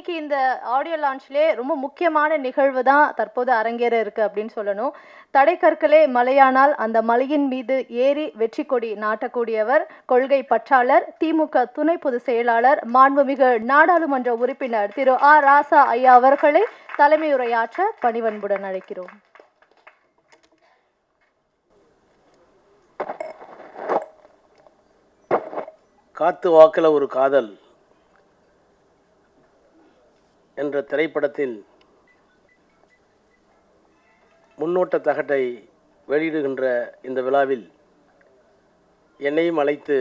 இன்னைக்கு இந்த ஆடியோ லான்ச்லே ரொம்ப முக்கியமான நிகழ்வு தான் தற்போது அரங்கேற இருக்கு அப்படின்னு சொல்லணும். தடைக்கற்களே மலையானால் அந்த மலையின் மீது ஏறி வெற்றி கொடி நாட்டக்கூடியவர், கொள்கை பற்றாளர், திமுக துணை பொதுச் செயலாளர், மாண்புமிகு நாடாளுமன்ற உறுப்பினர் திரு ராசா ஐயா அவர்களை தலைமையுரையாற்ற பணிவன்புடன் அழைக்கிறோம். காத்து வாக்கில ஒரு காதல் என்ற திரைப்படத்தின் முன்னோட்ட தகட்டை வெளியிடுகின்ற இந்த விழாவில் என்னையும் அழைத்து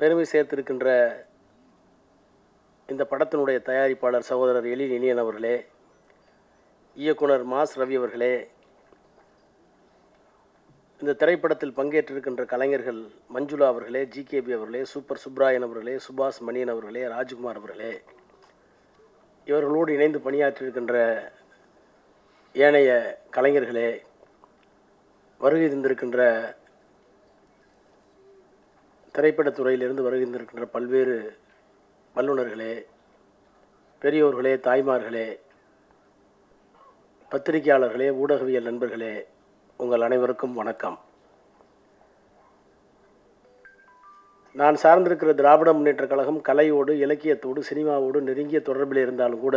பெருமை சேர்த்திருக்கின்ற இந்த படத்தினுடைய தயாரிப்பாளர் சகோதரர் எழில் இனியன் அவர்களே, இயக்குனர் மாஸ் ரவி அவர்களே, இந்த திரைப்படத்தில் பங்கேற்றிருக்கின்ற கலைஞர்கள் மஞ்சுளா அவர்களே, ஜிகேபி அவர்களே, சூப்பர் சுப்ராயன் அவர்களே, சுபாஷ் மணியன் அவர்களே, ராஜ்குமார் அவர்களே, இவர்களோடு இணைந்து பணியாற்றியிருக்கின்ற ஏனைய கலைஞர்களே, வருகை தந்திருக்கின்ற திரைப்படத்துறையிலிருந்து வருகை தந்திருக்கின்ற பல்வேறு வல்லுநர்களே, பெரியோர்களே, தாய்மார்களே, பத்திரிகையாளர்களே, ஊடகவியல் நண்பர்களே, உங்கள் அனைவருக்கும் வணக்கம். நான் சார்ந்திருக்கிற திராவிட முன்னேற்றக் கழகம் கலையோடு, இலக்கியத்தோடு, சினிமாவோடு நெருங்கிய தொடர்பில் இருந்தாலும் கூட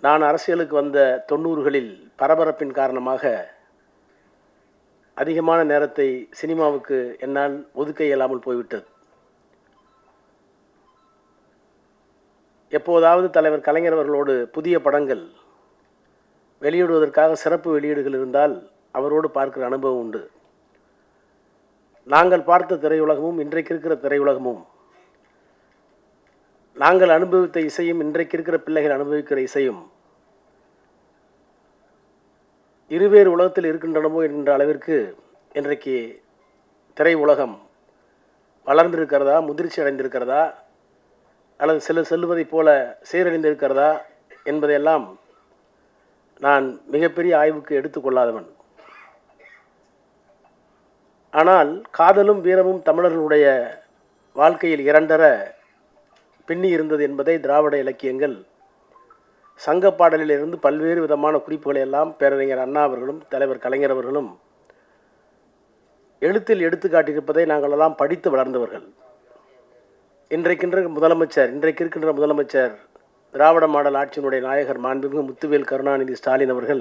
நான் அரசியலுக்கு வந்த 90களில் பரபரப்பின் காரணமாக அதிகமான நேரத்தை சினிமாவுக்கு என்னால் ஒதுக்க இயலாமல் போய்விட்டது. எப்போதாவது தலைவர் கலைஞர் அவர்களோடு புதிய படங்கள் வெளியிடுவதற்காக சிறப்பு வெளியீடுகள் இருந்தால் அவரோடு பார்க்கிற அனுபவம் உண்டு. நாங்கள் பார்த்த திரையுலகமும் இன்றைக்கு இருக்கிற திரையுலகமும், நாங்கள் அனுபவித்த இசையும் இன்றைக்கு இருக்கிற பிள்ளைகள் அனுபவிக்கிற இசையும் இருவேறு உலகத்தில் இருக்கின்றனமோ என்கின்ற அளவிற்கு இன்றைக்கு திரையுலகம் வளர்ந்திருக்கிறதா, முதிர்ச்சி அடைந்திருக்கிறதா, அல்லது செல்வதைப் போல சீரழிந்திருக்கிறதா என்பதையெல்லாம் நான் மிகப்பெரிய ஆய்வுக்கு எடுத்துக்கொள்ளாதவன். ஆனால் காதலும் வீரமும் தமிழர்களுடைய வாழ்க்கையில் இரண்டர பின்னி இருந்தது என்பதை திராவிட இலக்கியங்கள் சங்க பாடலிலிருந்து பல்வேறு விதமான குறிப்புகளை எல்லாம் பேரறிஞர் அண்ணா அவர்களும் தலைவர் கலைஞர் அவர்களும் எழுத்தில் எடுத்து காட்டியிருப்பதை நாங்கள் எல்லாம் படித்து வளர்ந்தவர்கள். இன்றைக்கு இருக்கின்ற முதலமைச்சர் திராவிட மாடல் ஆட்சியினுடைய நாயகர் மாண்புமிகு முத்துவேல் கருணாநிதி ஸ்டாலின் அவர்கள்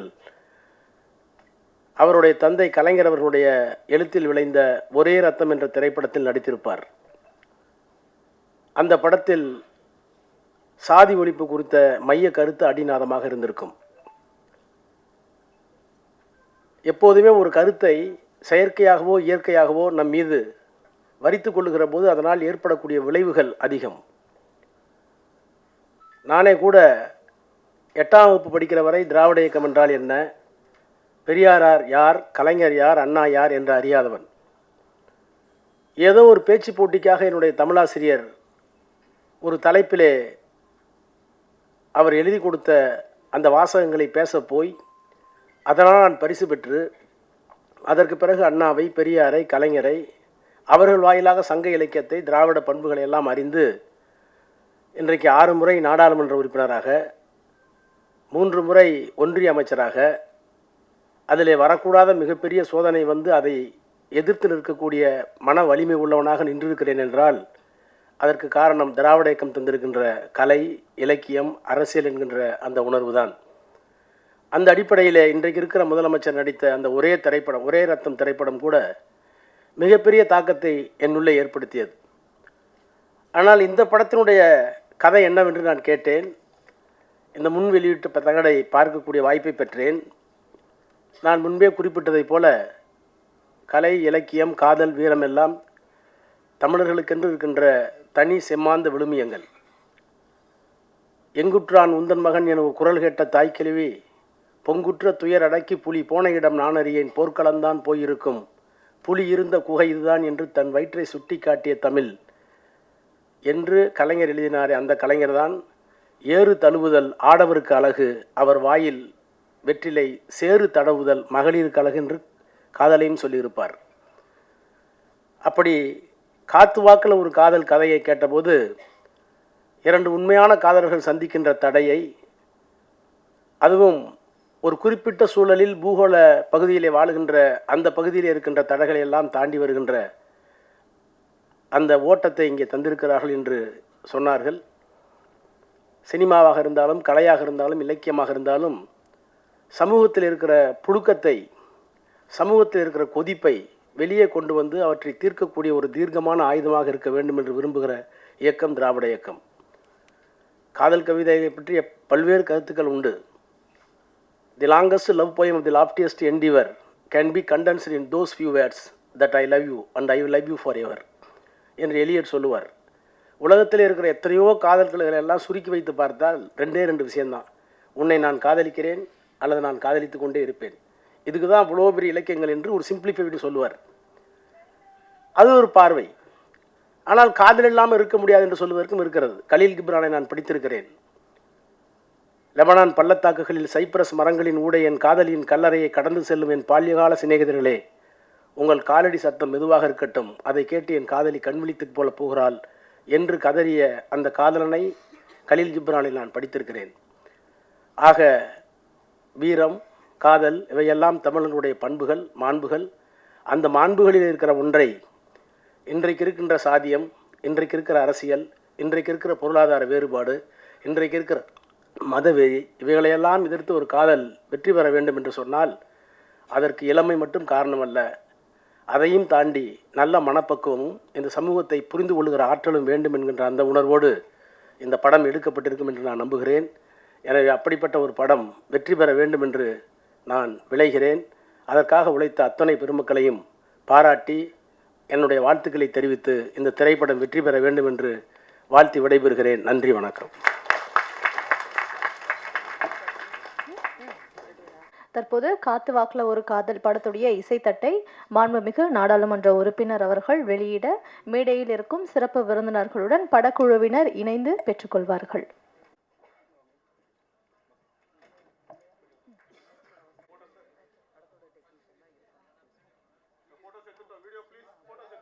அவருடைய தந்தை கலைஞர் அவர்களுடைய எழுத்தில் விளைந்த ஒரே ரத்தம் என்ற திரைப்படத்தில் நடித்திருப்பார். அந்த படத்தில் சாதி ஒழிப்பு குறித்த மைய கருத்து அடிநாதமாக இருந்திருக்கும். எப்போதுமே ஒரு கருத்தை செயற்கையாகவோ இயற்கையாகவோ நம் மீது வரித்து கொள்ளுகிற போது அதனால் ஏற்படக்கூடிய விளைவுகள் அதிகம். நானே கூட 8ஆம் வகுப்பு படிக்கிற வரை திராவிட இயக்கம் என்றால் என்ன, பெரியாரார் யார், கலைஞர் யார், அண்ணா யார் என்று அறியாதவன். ஏதோ ஒரு பேச்சு போட்டிக்காக என்னுடைய தமிழாசிரியர் ஒரு தலைப்பிலே அவர் எழுதி கொடுத்த அந்த வாசகங்களை பேச போய் அதனால் நான் பரிசு பெற்று அதற்கு பிறகு அண்ணாவை, பெரியாரை, கலைஞரை, அவர்கள் வாயிலாக சங்க இலக்கியத்தை, திராவிட பண்புகளை எல்லாம் அறிந்து இன்றைக்கு 6 முறை நாடாளுமன்ற உறுப்பினராக, 3 முறை ஒன்றிய அமைச்சராக, அதிலே வரக்கூடாத மிகப்பெரிய சோதனை வந்து அதை எதிர்த்து நிற்கக்கூடிய மன வலிமை உள்ளவனாக நின்றிருக்கிறேன் என்றால் அதற்கு காரணம் திராவிட இயக்கம் தந்திருக்கின்ற கலை, இலக்கியம், அரசியல் என்கின்ற அந்த உணர்வு தான். அந்த அடிப்படையில் இன்றைக்கு இருக்கிற முதலமைச்சர் நடித்த அந்த ஒரே ரத்தம் திரைப்படம் கூட மிகப்பெரிய தாக்கத்தை என்னுள்ளே ஏற்படுத்தியது. ஆனால் இந்த படத்தினுடைய கதை என்னவென்று நான் கேட்டேன். இந்த முன் வெளியீட்டு தகடை பார்க்கக்கூடிய வாய்ப்பை பெற்றேன். நான் முன்பே குறிப்பிட்டதைப் போல கலை, இலக்கியம், காதல், வீரம் எல்லாம் தமிழர்களுக்கென்று இருக்கின்ற தனி செம்மாந்த விழுமியங்கள். எங்குற்றான் உந்தன் மகன் என ஒரு குரல் கேட்ட தாய்க்கிழவி, பொங்குற்ற துயர் அடக்கி புலி போன இடம் நான் அறியேன், போர்க்களந்தான் போயிருக்கும், புலி இருந்த குகை இதுதான் என்று தன் வயிற்றை சுட்டி காட்டிய தமிழ் என்று கலைஞர் எழுதினாரே, அந்த கலைஞர் தான் ஏறு தழுவுதல் ஆடவருக்கு அழகு, அவர் வாயில் வெற்றிலை சேறு தடவுதல் மகளிருக்கு அழகு என்று காதலையும் சொல்லியிருப்பார். அப்படி காத்து வாக்கில் ஒரு காதல் கதையை கேட்டபோது இரண்டு உண்மையான காதலர்கள் சந்திக்கின்ற தடையை, அதுவும் ஒரு குறிப்பிட்ட சூழலில் பூகோள பகுதியிலே வாழுகின்ற அந்த பகுதியில் இருக்கின்ற தடைகளை எல்லாம் தாண்டி வருகின்ற அந்த ஓட்டத்தை இங்கே தந்திருக்கிறார்கள் என்று சொன்னார்கள். சினிமாவாக இருந்தாலும், கலையாக இருந்தாலும், இலக்கியமாக இருந்தாலும், சமூகத்தில் இருக்கிற புழுக்கத்தை, சமூகத்தில் இருக்கிற கொதிப்பை வெளியே கொண்டு வந்து அவற்றை தீர்க்கக்கூடிய ஒரு தீர்க்கமான ஆயுதமாக இருக்க வேண்டும் என்று விரும்புகிற இயக்கம் திராவிட இயக்கம். காதல் கவிதையை பற்றிய பல்வேறு கருத்துக்கள் உண்டு. The longest love poem of the loftiest endeavour can be condensed in those few words that I love you and I will love you for ever என்று எலியட் சொல்லுவார். உலகத்தில் இருக்கிற எத்தனையோ காதல்களை எல்லாம் சுருக்கி வைத்து பார்த்தால் ரெண்டு விஷயம்தான். உன்னை நான் காதலிக்கிறேன் அல்லது நான் காதலித்து கொண்டே இருப்பேன். இதுக்கு தான் இவ்வளோ பெரிய இலக்கியங்கள் என்று ஒரு சிம்பிளிஃபைடு சொல்லுவார். அது ஒரு பார்வை. ஆனால் காதல் இல்லாமல் இருக்க முடியாது என்று சொல்வதற்கும் இருக்கிறது. கலீல் கிப்ரானை நான் படித்திருக்கிறேன். லெபனான் பள்ளத்தாக்குகளில் சைப்ரஸ் மரங்களின் ஊடே என் காதலியின் கல்லறையை கடந்து செல்லும் என் பால்யகால சிநேகிதர்களே, உங்கள் காலடி சத்தம் மெதுவாக இருக்கட்டும், அதை கேட்டு என் காதலி கண்விழித்து போல போகிறாள் என்று கதறிய அந்த காதலனை கலீல் கிப்ரானில் நான் படித்திருக்கிறேன். ஆக வீரம், காதல் இவையெல்லாம் தமிழர்களுடைய பண்புகள், மாண்புகள். அந்த மாண்புகளில் இருக்கிற ஒன்றை இன்றைக்கு இருக்கின்ற சாதியம், இன்றைக்கு இருக்கிற அரசியல், இன்றைக்கு இருக்கிற பொருளாதார வேறுபாடு, இன்றைக்கு இருக்கிற மதவெறி, இவைகளையெல்லாம் எதிர்த்து ஒரு காதல் வெற்றி பெற வேண்டும் என்று சொன்னால் அதற்கு இளமை மட்டும் காரணமல்ல, அதையும் தாண்டி நல்ல மனப்பக்குவமும் இந்த சமூகத்தை புரிந்து கொள்கிற ஆற்றலும் வேண்டும் என்கின்ற அந்த உணர்வோடு இந்த படம் எடுக்கப்பட்டிருக்கும் என்று நான் நம்புகிறேன். எனவே அப்படிப்பட்ட ஒரு படம் வெற்றி பெற வேண்டும் என்று நான் விளைகிறேன். அதற்காக உழைத்த அத்தனை பெருமக்களையும் பாராட்டி என்னுடைய வாழ்த்துக்களை தெரிவித்து இந்த திரைப்படம் வெற்றி பெற வேண்டும் என்று வாழ்த்தி விடைபெறுகிறேன். நன்றி, வணக்கம். தற்போது காத்து வாக்குல ஒரு காதல் படத்துடைய இசைத்தட்டை மாண்புமிகு நாடாளுமன்ற உறுப்பினர் அவர்கள் வெளியிட மேடையில் இருக்கும் சிறப்பு விருந்தினர்களுடன் படக்குழுவினர் இணைந்து பெற்றுக்கொள்வார்கள். Video please.